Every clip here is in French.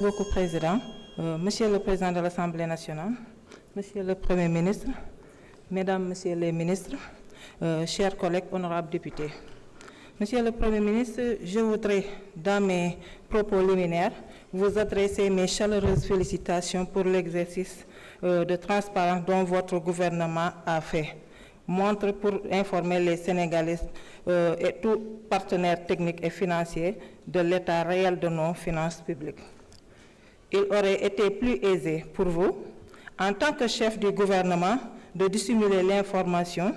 Beaucoup, Président. Monsieur le Président de l'Assemblée nationale, Monsieur le Premier ministre, Mesdames, Messieurs les ministres, chers collègues honorables députés. Monsieur le Premier ministre, je voudrais, dans mes propos liminaires, vous adresser mes chaleureuses félicitations pour l'exercice de transparence dont votre gouvernement a fait montre pour informer les Sénégalais et tous partenaires techniques et financiers de l'état réel de nos finances publiques. Il aurait été plus aisé pour vous, en tant que chef du gouvernement, de dissimuler l'information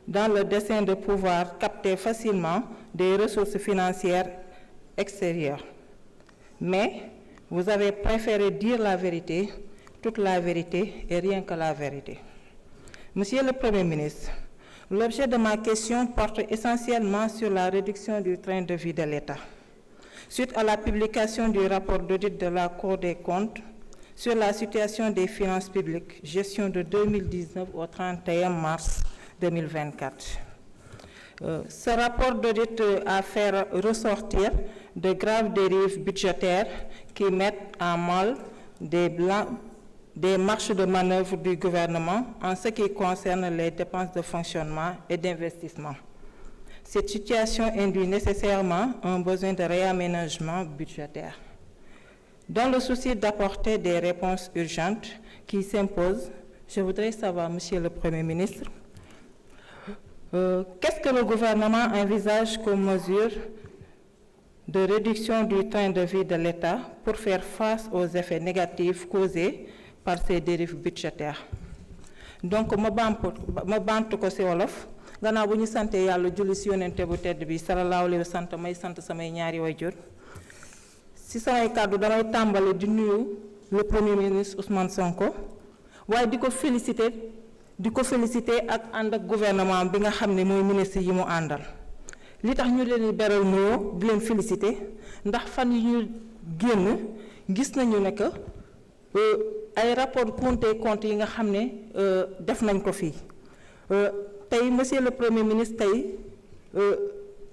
dans le dessein de pouvoir capter facilement des ressources financières extérieures. Mais vous avez préféré dire la vérité, toute la vérité et rien que la vérité. Monsieur le Premier ministre, l'objet de ma question porte essentiellement sur la réduction du train de vie de l'État. Suite à la publication du rapport d'audit de la Cour des comptes sur la situation des finances publiques, gestion de 2019 au 31 mars 2024. Ce rapport d'audit a fait ressortir de graves dérives budgétaires qui mettent en mal des marges de manœuvre du gouvernement en ce qui concerne les dépenses de fonctionnement et d'investissement. Cette situation induit nécessairement un besoin de réaménagement budgétaire. Dans le souci d'apporter des réponses urgentes qui s'imposent, je voudrais savoir, Monsieur le Premier ministre, qu'est-ce que le gouvernement envisage comme mesure de réduction du train de vie de l'État pour faire face aux effets négatifs causés par ces dérives budgétaires? Donc, ma bantu ko ci wolof gannaaw bu ñu sante yàlla julli ci yonente bu tedd bi sallallahu alayhi wa sallam may sant samay ñaari waajur ci samay kàddu damay tàmbali di nuyu le Premier ministre Ousmane Sonko waaye di ko féliciter ak ànd ak gouvernement bi nga xam ne mooy ministre yi mu àndal li tax ñu leen beral nuyoo di leen féliciter ndax fan yi ñu génn gis nañu ne que ay rapport compte yi nga xam ne def nañ ko fii tey monsieur le Premier ministre tey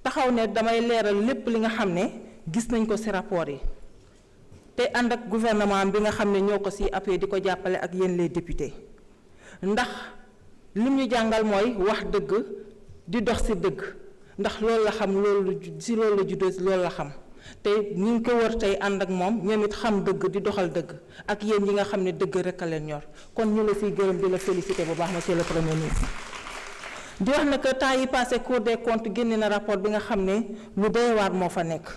taxaw ne damay leeral lépp li nga xam ne gis nañ ko ci rapport yi te ànd ak gouvernement bi nga xam ne ñoo ko ci appuyé di ko jàppale ak yéen les députés ndax lim ñu jàngal mooy wax dëgg di dox ci dëgg ndax loolu la xam loolu ci loolu la juddoo ci loolu la xam te ñu ngi ko wër tey ànd ak moom ñoom it xam dëgg di doxal dëgg ak yéen yi nga xam ne dëgg rek a leen ñor kon ñu la ciy gërëm di la féliciter bu baax monsieur le Premier ministre. di wax ne que temps yi passé Cour des comptes génne na rapport bi nga xam ne lu doy waar moo fa nekk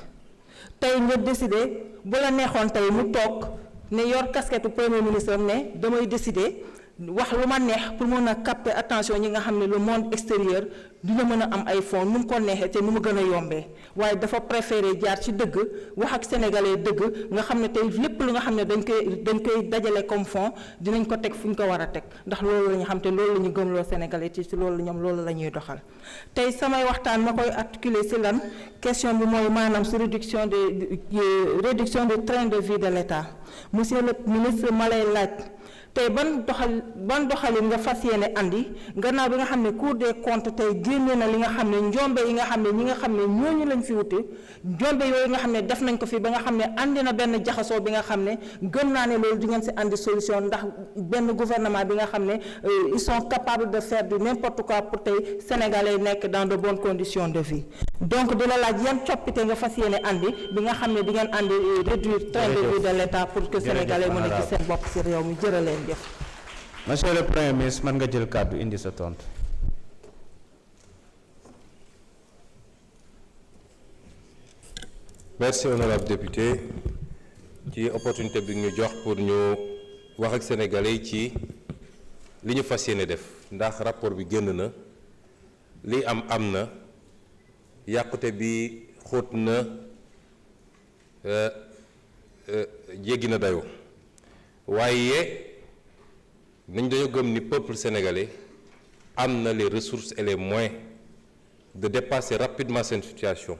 tey nga décider bu la neexoon tey mu toog ne yor casquette Premier ministre am ne damay décider wax lu ma neex pour mën a capter attention ñi nga xam ne le monde extérieur dina mën a am ay fonds nu mu ko neexee te nu mu gën a yombee waaye dafa préféré jaar ci dëgg wax ak sénégalais dëgg nga xam ne tey lépp lu nga xam ne dañ koy dajale comme fonds dinañ ko teg fu ñu ko war a teg ndax loolu la ñu xam te loolu la ñu gëmloo sénégalais ci loolu ñoom loolu la ñuy doxal tey samay waxtaan ma koy articuler ci lan question bi mooy maanaam ci réduction du train de vie de l'État monsieur le ministre ma lay laaj tey ban doxalin nga fas yéene andi gannaaw bi nga xam ne Cour des comptes tey génne na li nga xam ne njombe yi nga xam ne ñi nga xam ne ñooñu lañ fi wuti njombe yooyu nga xam ne def nañ ko fi ba nga xam ne andi na benn jaxasoo bi nga xam ne gëm naa ne loolu di ngeen ci andi solution ndax benn gouvernement bi nga xam ne ils sont capables de faire du n'importe quoi pour tey sénégalais nekk dans de bonnes conditions de vie donc di la laaj yan coppite nga fas yéene andi bi nga xam ne di ngeen andi réduire train de vie de l'État pour que sénégalais mën a gis seen bopp ci réew mi jërëleen. Monsieur le Premier ministre mën nga jël kàddu indi sa tontu. Merci honorable député ci opportunité bi ñu jox pour ñu wax ak sénégalais ci li ñu fas yéene def ndax rapport bi génn na li am na yàqute bi xóot na jéggi na dayoo waaye nañ dañoo gëm ni peuple sénégalais am na les ressources et les moyens de dépasser rapidement cette situation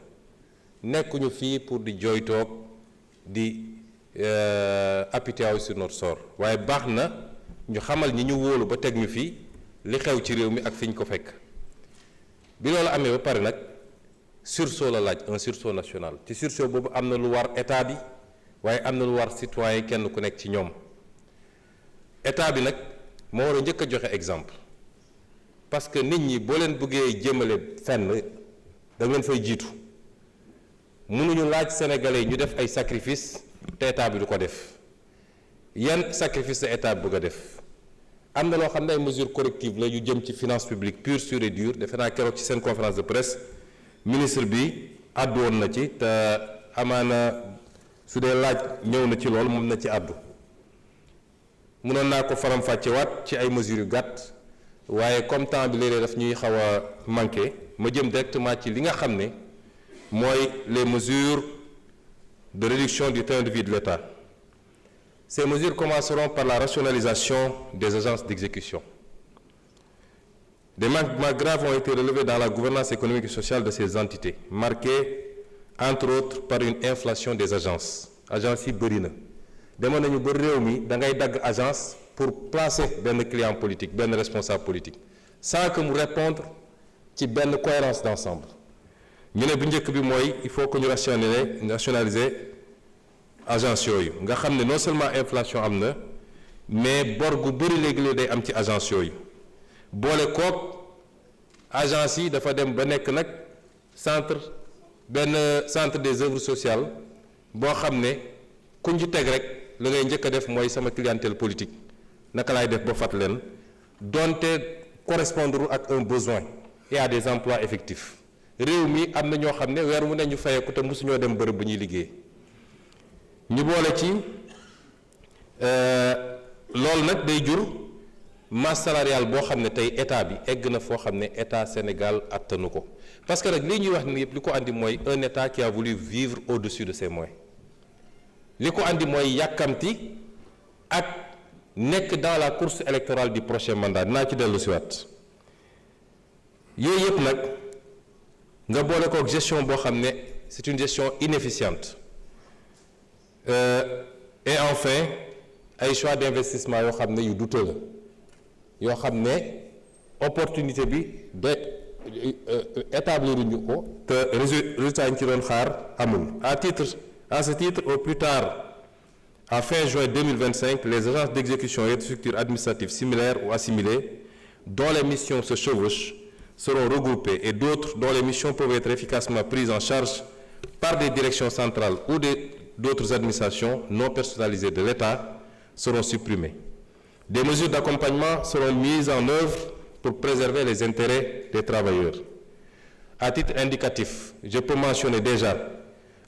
nekkuñu fii pour di jooytoog di apitoyer sur notre sort waaye baax na ñu xamal ñi ñu wóolu ba teg ñu fii li xew ci réew mi ak fi ñu ko fekk bi loolu amee ba pare nag sursaut la laaj un sursaut national ci sursaut boobu am na lu war état bi waaye am na lu war citoyen kenn ku nekk ci ñoom état bi nag moo war a njëkk a joxe exemple parce que nit ñi boo leen bëggee jëmale fenn da ngeen fay jiitu mënuñu laaj sénégalais yi ñu def ay sacrifice te état bi du ko def yan sacrifice la état bi bëgg a def am na loo xam ne ay mesures correctives la yu jëm ci finance publique pure sur et dure defe naa keroog ci seen conférence de presse ministre bi àddu woon na ci te amaana su dee laaj ñëw na ci lool moom na ci àddu mënoon naa ko faram-fàccewaat ci ay mesures yu gàtt waaye comme temps bi léeg-léeg daf ñuy xaw a manqué ma jëm directement ci li nga xam ne mooy les mesures de réduction du train de vie de l'État. Ces mesures commenceront par la rationalisation des agences d'exécution. Des manquements graves ont été relevés dans la gouvernance économique et sociale de ces entités, marquées entre autres par une inflation des agences. Agences yi bëri na demoon nañu ba réew mi da ngay dagg agence pour placer benn client politique benn responsable politique sans que mu répondre ci benn cohérence d'ensemble. ñu ne bu njëkk bi mooy il faut que ñu rationaliser agence yooyu nga xam ne non seulement inflation am na mais bor gu bëri léegi day am ci agence yooyu boole kook agence yi dafa dem ba nekk nag benn centre des œuvres sociales boo xam ne kuñ ci teg rek la ngay njëkk a def mooy sama clientèle politique naka laay def ba fat leen donte correspondre ak un besoin et à des emplois effectifs réew mi am na ñoo xam ne weer mu ne ñu fayeeku te mosuñoo dem bërëb bu ñuy liggéey ñu boole ci loolu nag day jur masse salariale boo xam ne tey état bi egg na foo xam ne état Sénégal attanu ko parce que nag lii ñuy wax ni yëpp li ko andi mooy un état qui a voulu vivre au-dessus de ses moyens li ko andi mooy yàkkamti ak nekk dans la course électorale du prochain mandat dinaa ci dellu si waat yooyu yëpp nag nga boole kook gestion boo xam ne c'est une gestion inefficiente et enfin ay choix d'investissement yoo xam ne yu douteux la yoo xam ne opportunité bi de établir ñu ko te résultat ñu ci doon xaar amul à ce titre au plus tard à fin juin 2025 les agences d'exécution et de structures administratives similaires ou assimilées dont les missions se chevauchent seront regroupées et d'autres dont les missions peuvent être efficacement prises en charge par des directions centrales ou d'autres administrations non personnalisées de l'État seront supprimées. Des mesures d'accompagnement seront mises en œuvre pour préserver les intérêts des travailleurs. À titre indicatif, je peux mentionner déjà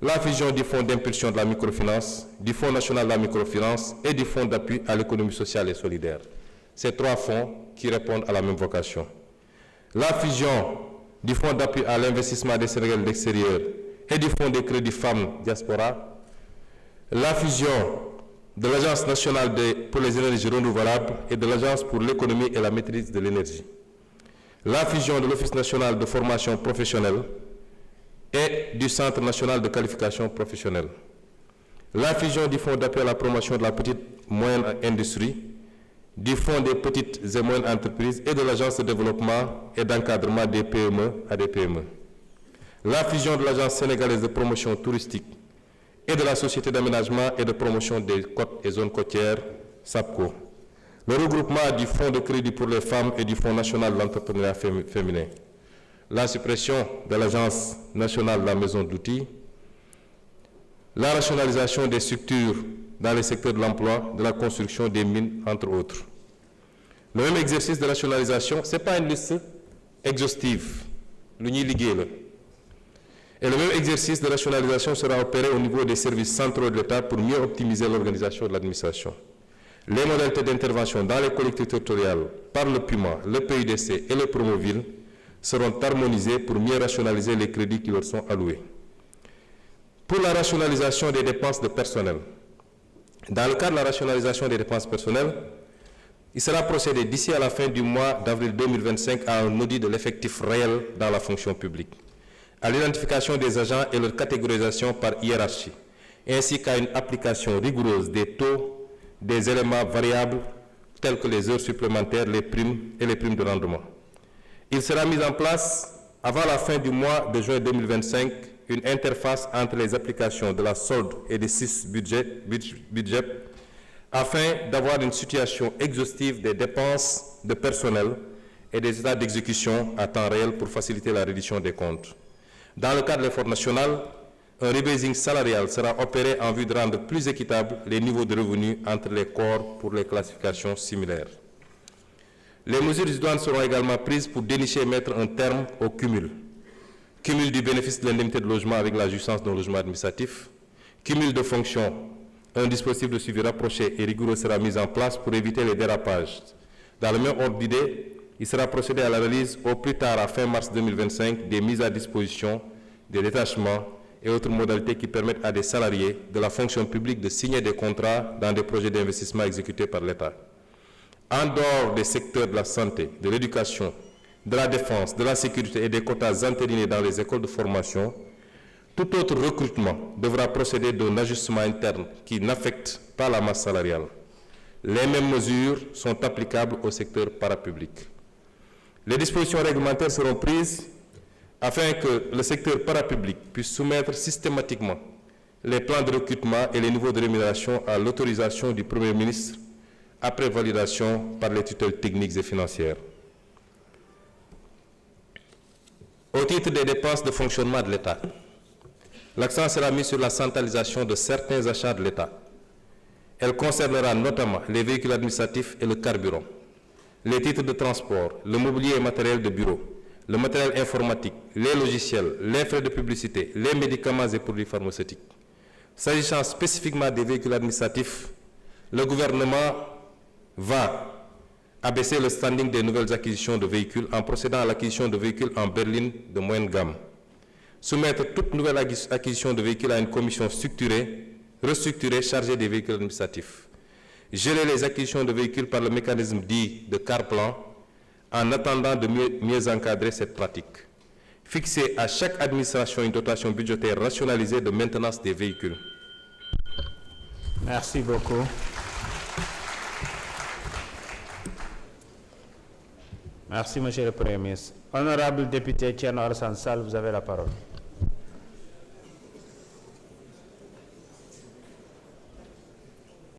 la fusion du Fonds d'impulsion de la microfinance, du Fonds national de la microfinance et du Fonds d'appui à l'économie sociale et solidaire. Ces trois fonds qui répondent à la même vocation. La fusion du Fonds d'appui à l'investissement des Sénégalais de l'extérieur et du Fonds des crédits femmes diaspora. La fusion de l'Agence nationale pour les énergies renouvelables et de l'Agence pour l'économie et la maîtrise de l'énergie. La fusion de l'Office national de formation professionnelle et du Centre national de qualification professionnelle. La fusion du Fonds d'appui à la promotion de la petite et moyenne industrie, du Fonds des petites et moyennes entreprises et de l'Agence de développement et d'encadrement des PME à des PME. La fusion de l'Agence sénégalaise de promotion touristique et de la Société d'aménagement et de promotion des côtes et zones côtières, SAPCO. Le regroupement du Fonds de crédit pour les femmes et du Fonds national de l'entrepreneuriat féminin. La suppression de l'Agence nationale de la maison d'outils. La rationalisation des structures dans les secteurs de l'emploi, de la construction, des mines, entre autres. Le même exercice de rationalisation, ce n'est pas une liste exhaustive. Et le même exercice de rationalisation sera opéré au niveau des services centraux de l'État pour mieux optimiser l'organisation de l'administration. Les modalités d'intervention dans les collectivités territoriales par le PUMA, le PUDC et le Promoville seront harmonisées pour mieux rationaliser les crédits qui leur sont alloués. Pour la rationalisation des dépenses de personnel, dans le cadre de la rationalisation des dépenses personnelles, il sera procédé d'ici à la fin du mois d'avril 2025 à un audit de l'effectif réel dans la fonction publique, à l'identification des agents et leur catégorisation par hiérarchie, ainsi qu'à une application rigoureuse des taux des éléments variables tels que les heures supplémentaires, les primes et les primes de rendement. Il sera mis en place, avant la fin du mois de juin 2025, une interface entre les applications de la solde et des 6 budgets afin d'avoir une situation exhaustive des dépenses de personnel et des états d'exécution à temps réel pour faciliter la reddition des comptes. Dans le cadre de l'effort national, un rebasing salarial sera opéré en vue de rendre plus équitables les niveaux de revenus entre les corps pour les classifications similaires. Les mesures idoines seront également prises pour dénicher et mettre un terme au cumul. Cumul du bénéfice de l'indemnité de logement avec la jouissance d'un logement administratif, cumul de fonctions. Un dispositif de suivi rapproché et rigoureux sera mis en place pour éviter les dérapages. Dans le même ordre d'idée, il sera procédé à la réalisation au plus tard à fin mars 2025 des mises à disposition, des détachements et autres modalités qui permettent à des salariés de la fonction publique de signer des contrats dans des projets d'investissement exécutés par l'État. En dehors des secteurs de la santé, de l'éducation, de la défense, de la sécurité et des quotas entérinés dans les écoles de formation, tout autre recrutement devra procéder d'un ajustement interne qui n'affecte pas la masse salariale. Les mêmes mesures sont applicables au secteur parapublic. Les dispositions réglementaires seront prises afin que le secteur parapublic puisse soumettre systématiquement les plans de recrutement et les niveaux de rémunération à l'autorisation du Premier ministre après validation par les tutelles techniques et financières. Au titre des dépenses de fonctionnement de l'État, l'accent sera mis sur la centralisation de certains achats de l'État. Elle concernera notamment les véhicules administratifs et le carburant, les titres de transport, le mobilier et matériel de bureau, le matériel informatique, les logiciels, les frais de publicité, les médicaments et produits pharmaceutiques. S'agissant spécifiquement des véhicules administratifs, le gouvernement va abaisser le standing des nouvelles acquisitions de véhicules en procédant à l'acquisition de véhicules en berline de moyenne gamme. Soumettre toute nouvelle acquisition de véhicules à une commission restructurée chargée des véhicules administratifs. Gérer les acquisitions de véhicules par le mécanisme dit de car-plan en attendant de mieux encadrer cette pratique. Fixer à chaque administration une dotation budgétaire rationalisée de maintenance des véhicules. Merci beaucoup. Merci, Monsieur le Premier ministre. Honorable député Thierno Alassane Sall, vous avez la parole.